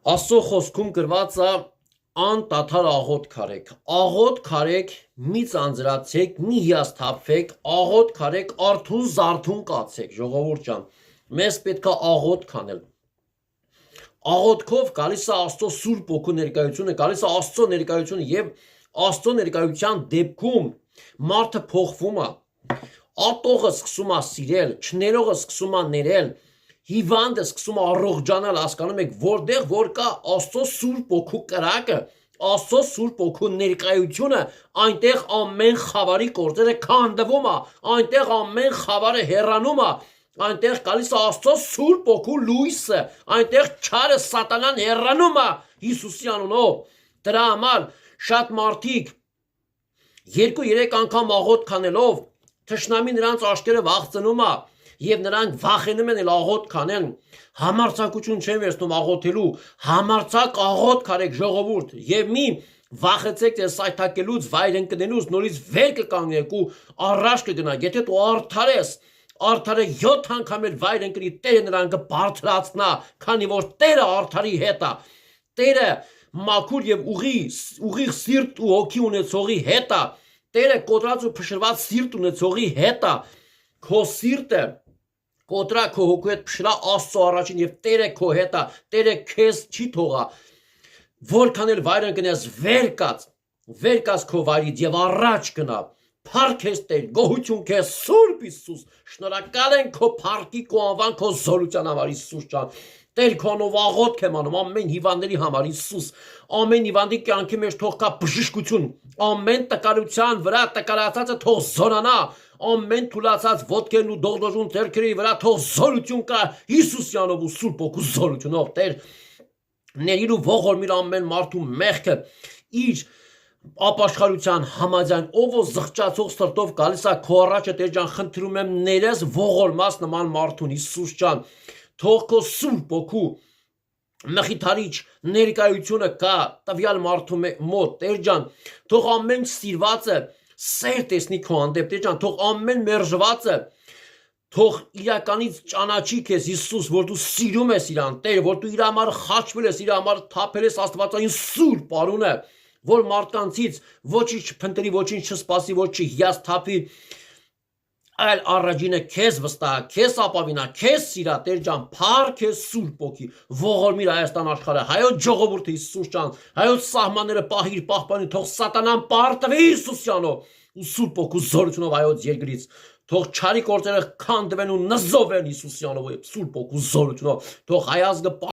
Աստծո խոսքում գրված է անդադար աղոթք արեք։ Աղոթք արեք, մի ծանծրացեք, մի հիասթափվեք, աղոթք արեք, արթուն զարթուն կացեք, ժողովուրդ ջան։ Մեզ պետք է աղոթք անել։ Աղոթքով գալիս է Աստծո Սուրբ Օգու ներկայությունը, գալիս է Աստծո ներկայությունը եւ Աստծո ներկայության դեպքում մարդը փոխվում է։ Ատողը սկսում է սիրել, չներողը սկսում է ներել, հիվանդը սկսում է առողջանալ, հասկանում եք, որտեղ որ կա Աստծո Սուրբ Օգու կրակը, Աստծո Սուրբ Օգու ներկայությունը, այնտեղ ամեն խավարի գործերը քանդվում է, այնտեղ ամեն խավարը հեռանում է, այնտեղ գալիս է Աստծո Սուրբ Օգու լույսը, այնտեղ չարը սատանան հեռանում է Հիսուսի անունով։ Դրա համար շատ մարդիկ 2-3 անգամ աղոթք անելով թշնամի նրանց աչքերը վախծնում է եւ նրանք վախենում են աղոթք անեն, համարձակություն չեն վերցնում աղոթելու, համարձակ աղոթք արեք ժողովուրդ եւ մի վախեցեք ձեզ սայթակելուց, վայր ընկնելուց, նորից վեր կկանգնեք ու առաջ կգնաք, եթե դու արդար ես, արդարը 7 անգամ էլ վայր ընկնի, Տերը նրան կբարձրացնա, քանի որ Տերը արդարի հետ է, Տերը մաքուր եւ ուղիղ սիրտ ու հոգի ունեցողի հետ է, Տերը կոտրած ու փշրված սիրտ ունեցողի հետ է, քո սիրտը կոտրա քո հոգու հետ փշրա Աստծո առաջին եւ Տերը քո հետ է, Տերը քեզ չի թողա, որքան էլ վայր ընկնես, վեր կաց քո վայրից եւ առաջ գնա, փառք ես Տեր, գոհություն քեզ Սուրբ Հիսուս, շնորհակալ ենք քո փառքի, քո անվան, քո զորության համար Հիսուս ջան, Տեր քո անով աղոթք եմ անում ամեն հիվանդների համար Հիսուս, ամեն հիվանդի կյանքի մեջ թող կա բժշկություն, ամեն տկարության վրա տկարացածը թող զորանա, ամեն թուլացած ոտքերն ու դողդոժուն ձեռքերի վրա թող զորություն կա Հիսուսի անով ու Սուրբ Օգու զորությունով Տեր ներիր ու ողորմիր ամեն մարդու մեղքը իր ապաշխարության համաձայն ով որ զղջացող սրտով գալիս է քո առաջը Տեր ջան խնդրում եմ ներես ողորմած նման մարդուն Հիսուս ջան թող քո Սուրբ Օգու մխիթարիչ ներկայությունը կա տվյալ մարդու մոտ Տեր ջան թող ամեն սիրվածը սեր տեսնի քո հանդեպ Տեր ջան թող ամեն մերժվածը թող իրականից ճանաչի քեզ Հիսուս որ դու սիրում ես իրան Տեր որ դու իր համար խաչվել ես իր համար թափել ես Աստվածային Սուրբ արունը որ մարդկանցից ոչինչ չփնտրի ոչինչ չսպասի ոչ չհիասթափի այլ առաջինը քեզ վստահ քեզ ապավինա քեզ սիրա Տեր ջան փառք քեզ Սուրբ Օգի ողորմիր Հայաստան աշխարհը հայոց ժողովուրդը Հիսուս ջան հայոց սահմանները պահիր պահպանի թող սատանան պարտվի Հիսուսյանով ու Սուրբ Օգու զորությունով հայոց երկրից թող չարի գործերը քանդվեն ու նզովեն Հիսուսյանով ու Սուրբ Օգու զորությունով թող հայազգը